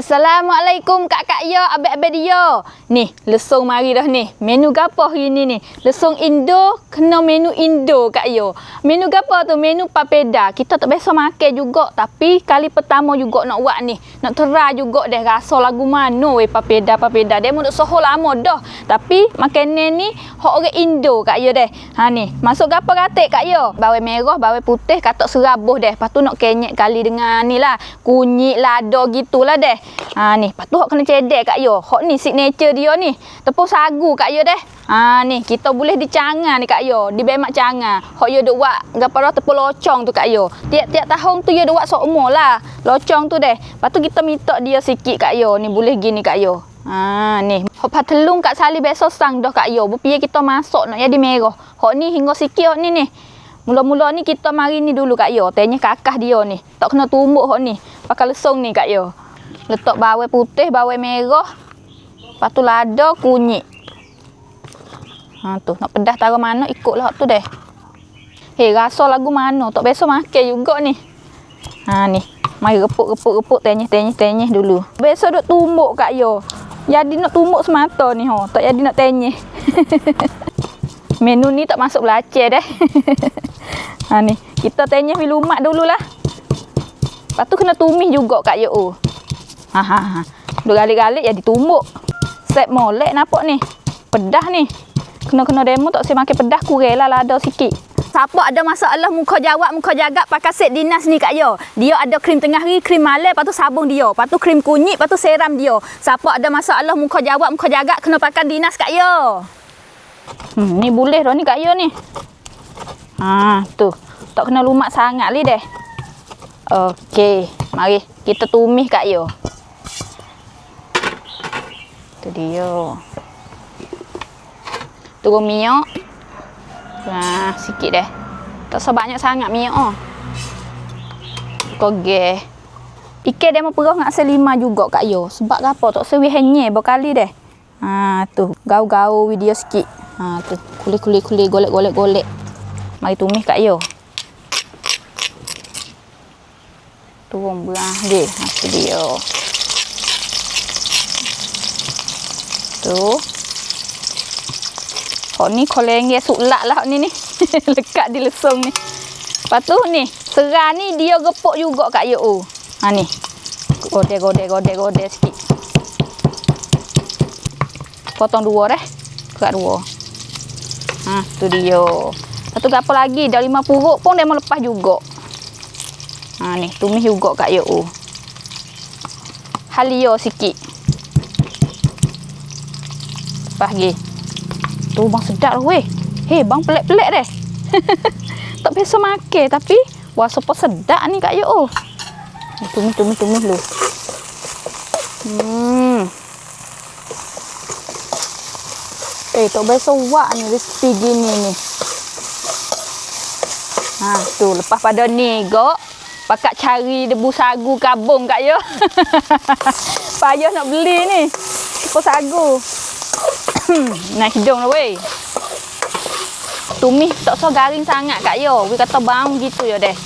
Assalamualaikum kakak yo, abek-abek dia. Ni, lesung mari dah ni. Menu gapo hari ni ni? Lesung Indo, kena menu Indo kak yo. Menu gapo tu? Menu papeda. Kita tak biasa makan juga, tapi kali pertama juga nak buat ni. Nak try juga deh rasa lagu mana weh papeda. Dia mau duk soho lama dah. Tapi makanan ni hak orang Indo kak yo deh. Ha ni, masuk gapo katik kak yo? Bawang merah, bawang putih, katak serabuh deh. Lepas tu nak kenyek kali dengan ni lah, kunyit, lada gitulah deh. Ha ni, lepas tu hok kena cedek kak yo. Hok ni signature dia ni. Tepung sagu kak yo deh. Ha ni, kita boleh dicangan ni kak yo. Di bemak cangan. Hok yo duk buat gapo dah tepung locong tu kak yo. Tiap-tiap tahun tu yo duk buat sokmo lah. Locong tu deh. Lepas tu kita minta dia sikit kak yo. Ni boleh gini kak yo. Ha ni, hok patelung kat sali beso sang dah kak yo. Berpiye kita masak nak jadi merah. Hok ni hingga sikit hok ni ni. Mula-mula ni kita mari ni dulu kak yo. Tanya kakah dia ni. Tak kena tumbuk hok ni. Pakai lesung ni kak yo. Letak bawang putih, bawang merah. Lepas tu lada, kunyit. Ha tu, nak pedas taruh mana ikutlah hak tu deh. Hei, rasa lagu mana? Tak biasa makan juga ni. Ha ni, mari repuk tenyeh dulu. Biasa duk tumbuk kak yo. Jadi nak tumbuk semata ni ho, tak jadi nak tenyeh. Menu ni tak masuk belacan deh. Ha ni, kita tenyeh lumak dululah. Lepas tu kena tumis juga kak yo. Ha. Dua galik-galik jadi tumbuk. Set molek nampak ni. Pedas ni. Kena demo tak saya makan pedas kurang lah lada sikit. Siapa ada masalah muka jawab, muka jagat pakai set dinas ni kak yo. Dia ada krim tengah hari, krim malam, lepas tu sabun dia. Lepas tu krim kunyit, lepas tu seram dia. Siapa ada masalah muka jawab, muka jagat kena pakai dinas kak yo. Ni boleh dah ni kak yo ni. Ha tu. Tak kena lumak sangat li deh. Okey, mari kita tumis kak yo. Tu dia. Turun minyak. Nah, sikit deh. Tak sebanyak sangat minyak oh. Kogeh. Ikan dia mau perah ngak selima juga kak yo. Sebab apa? Tak sewi hanyeh berkali deh. Ha tu, gau-gau video sikit. Ha tu, kulit, golek. Mari tumis kak yo. Turun berah dia. Ha tu dia. Tu. Hok ni kolenge sulak lah hok ni. Lekat di lesung ni. Lepas tu ni, serah ni dia gepuk juga kak yo. Ha ni. Godek sikit. Potong dua deh. Kerat dua. Ha tu dia. Lepas tu apa lagi? Dah 5 puruk pun dia mau lepas juga. Ha ni, tumis juga kak yo. Halio sikit. Pagi. Tu bang sedap lah weh. Hei bang pelik-pelik deh. Tak biasa makan tapi wah sopo sedap ni kak yo. Tumis dulu. Tak biasa buat ni resipi gini ni. Ha tu lepas pada ni gok pakat cari debu sagu kabung kak yo. Payah nak beli ni. Debu sagu. Nah hidung lah weh. Tumis tak so garing sangat kak yo. We kata bang gitu ya deh.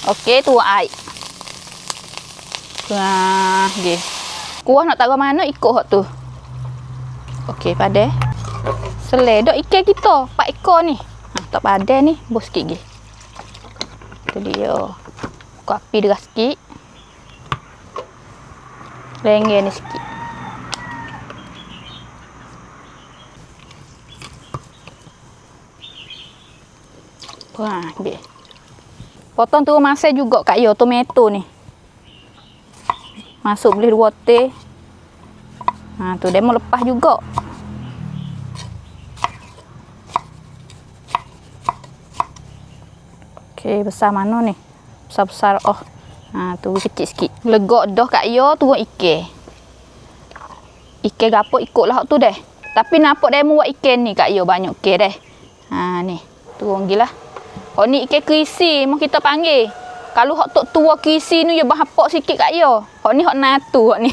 Okey tu air. Nah, nggih. Kuah nak taruh mana ikut hak tu. Okey padeh. Seledok ikan kita 4 ekor ni. Ha tak padeh ni, bos sikit nggih. Tu dia. Buka api deras sikit. Lengger ni sikit. Wah, dia. Potong turun masak juga kak yo tomato ni. Masuk boleh 2 teh. Ha tu dia mau lepas juga. Okey, besar mana ni? Besar-besar oh. Ha tu kecil sikit. Legok dah kak yo turun ikan. Ikan gapo ikutlah hak tu deh. Tapi nampak dia mau buat ikan ni kak yo banyak ikan deh. Ha ni, turun gilah. Oh ni ikan krisi mau kita panggil. Kalau hok tok tua krisi ni ya bahapak sikit kak yo. Hok ni hok natu hok ni.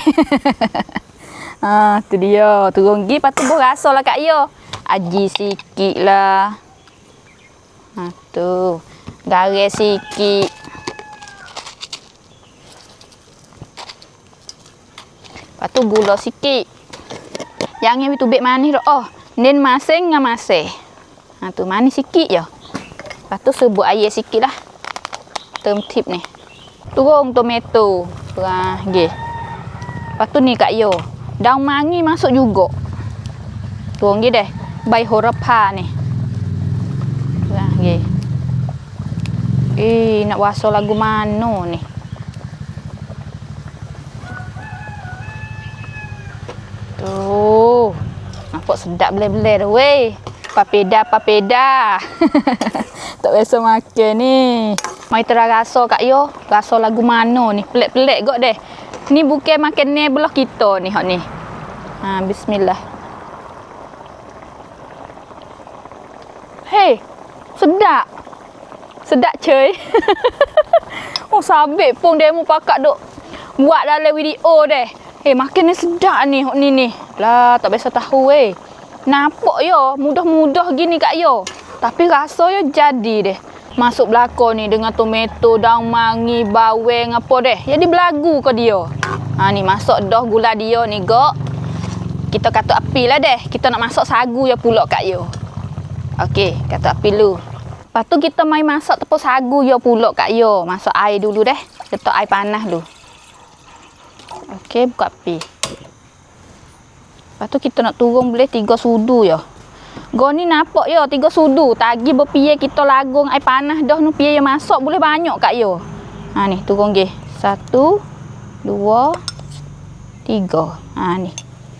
Ha tu dia, turun gi lepas tu berasalah kak yo. Aji sikit lah. Ha tu. Garis sikit. Lepas tu gula sikit. Jangan tubik manis dah. Oh, nen masing dengan masih. Ha tu manis sikit je. Lepas tu sebut air sikit lah. Tip ni. Turun tomato. Wah, nggih. Lepas tu ni Kak Yo. Daun mangi masuk juga. Turun nggih deh. Bai horapa ni. Wah, nggih. Nak rasa lagu mana ni? Tuh. Nampak sedap belah-belah dah weh. Papeda. Tak biasa makan ni. Mai terasa Kak Yo. Rasa lagu mana ni? Pelik-pelik gak deh. Ni bukan makan ni belah kita ni hak ni. Ha, bismillah. Hei. Sedap. Sedap cuy. Oh, sabit pun demo pakak duk buat dalam video deh. Makan ni sedap ni hak ni. Lah, tak biasa tahu weh. Nampak yo, mudah-mudah gini Kak Yo. Tapi rasa yo jadi deh. Masuk belakang ni dengan tomato, daun mangi, bawang apa deh. Jadi belagu ke dia. Ha ni masuk dah gula dia ni gak. Kita katuk api lah deh. Kita nak masak sagu ya pula Kak Yo. Okey, katuk api dulu. Lepas tu kita mai masak tepung sagu ya pula Kak Yo. Masak air dulu deh. Letak air panas dulu. Okey, buka api. Lepas tu kita nak turun boleh 3 sudu ya. Go ni nampak ya 3 sudu. Tagi berpie kita lagung air panas dah nu pie yang masak boleh banyak Kak Yo. Ha ni turun nggih. 1 2 3. Ha ni.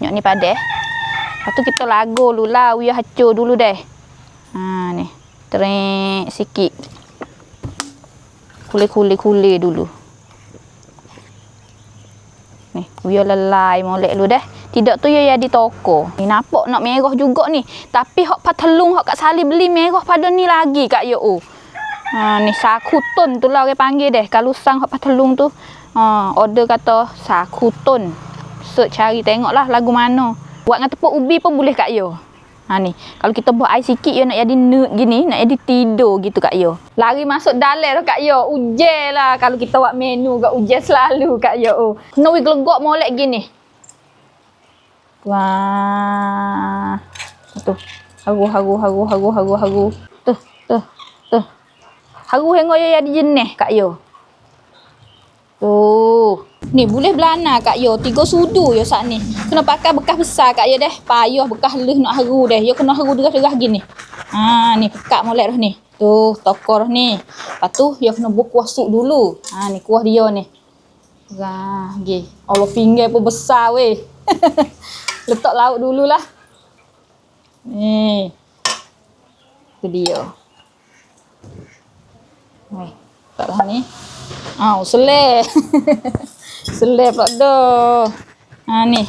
Nyok ni padah. Lepas tu kita lagu dulu lah. Uyah hacur dulu deh. Ha ni. Trek sikit. Kuli dulu. Ni, uyah lelai molek dulu deh. Tidak tu ya di toko. Ni nampak nak merah juga ni. Tapi hak patelung hak Kak Sali beli merah pada ni lagi Kak Yo. Ha ni sakutun tu lah orang panggil deh. Kalau sang hak patelung tu order kata sakutun. Search cari tengoklah lagu mana. Buat dengan tepung ubi pun boleh Kak Yo. Ha ni, kalau kita buat air sikit ya nak jadi nut gini, nak jadi tidur gitu Kak Yo. Lari masuk dalam Kak Yo. Ujel lah kalau kita buat menu kat ujel selalu Kak Yo. Kena gelegok molek gini. Wah. Tu. Haru. Tuh. Haru hengok ya jadi jenis Kak Yo. Tuh. Ni boleh belana Kak Yo. 3 sudu ya saat ni. Kena pakai bekas besar Kak Yo deh. Payah bekas leh nak haru deh. Yo kena haru derah-derah gini. Ha ni pekat molek dah ni. Tuh, tokor ni. Lepas tu yo kena buat kuah sup dulu. Ha ni kuah dia ni. Wah, nggih. Allah pinggir pun besar weh. Letak lauk dululah. Ni. Tu dia. Weh, taklah ni. Selai. Selai pula dah. Ha ni.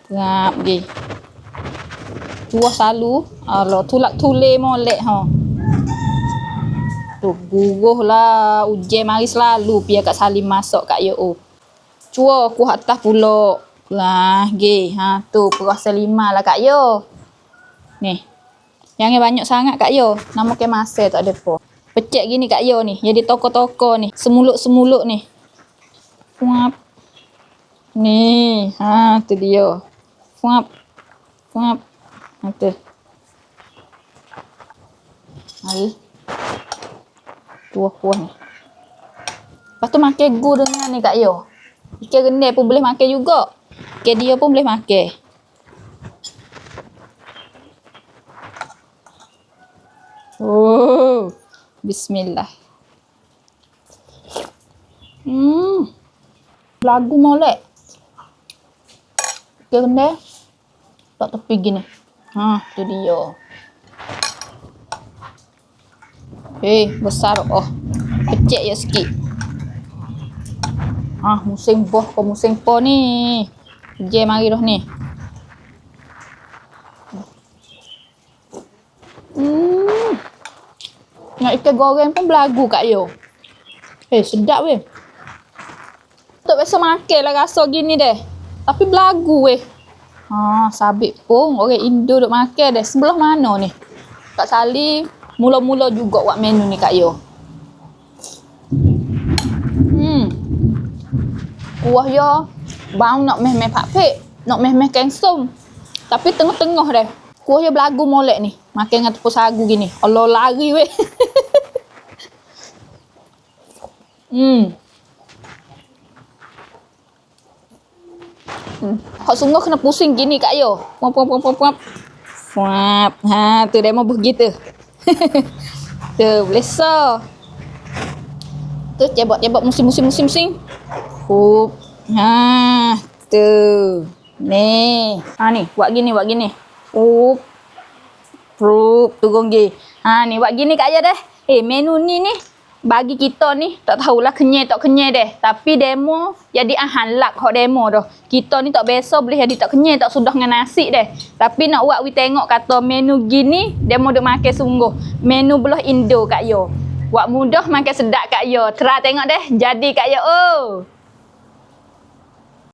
Ngap gi. Tuah selalu. Allah tulak-tulek molek ha. Tu guruh lah. Ujian mari selalu biar Kak Salim masak Kak Yo. Cua kuah atas pula. Lah gi. Ha tu perasa 5 lah Kak Yo. Ni. Jangan banyak sangat Kak Yo. Nama ke masa tak ada apa. Pecek gini Kak Yo ni. Jadi toko-toko ni. Semuluk-semuluk ni. Fuap. Ni. Ha tu dia. Fuap. Ha tu. Mari. Kuah ni. Lepas tu makan gu dengan ni Kak Yo. Ikan rendang pun boleh makan juga. Ikan dia pun boleh makan. Oh. Bismillah. Lagu molek. Ikan rendang. Tak tepi gini. Ha, tu dia. Besar oh. Pecek ya sikit. Musim po ni. Je mari dah ni. Nak ikan goreng pun belagu Kak Yo. Sedap weh. Tak biasa makan lah rasa gini deh. Tapi belagu weh. Sabit pun orang Indo duk makan deh. Sebelah mana ni? Kak Sali mula-mula juga buat menu ni Kak Yo. Kuah yo bang nak meh pak pek, nak meh keng som. Tapi tengah-tengah deh. Kuah yo belagu molek ni. Makan dengan tepung sagu gini. Allah lari weh. Hak sungguh kena pusing gini Kak Yo. Puap. Ha, tu demo begitu. Tu, belesa. Tu cebok musim. Hup. Ha, tu. Ni. Ha ni, buat gini. Hup. Turun gi. Ha ni buat gini Kak Yo deh. Menu ni bagi kita ni tak tahulah kenyai tak kenyai deh, tapi demo jadi halak hok demo dah. Kita ni tak biasa boleh jadi tak kenyai tak sudah dengan nasi deh. Tapi nak buat we tengok kata menu gini demo duk makan sungguh. Menu belah Indo Kak Yo. Buat mudah makan sedap Kak Yo. Try tengok deh jadi Kak Yo. Oh.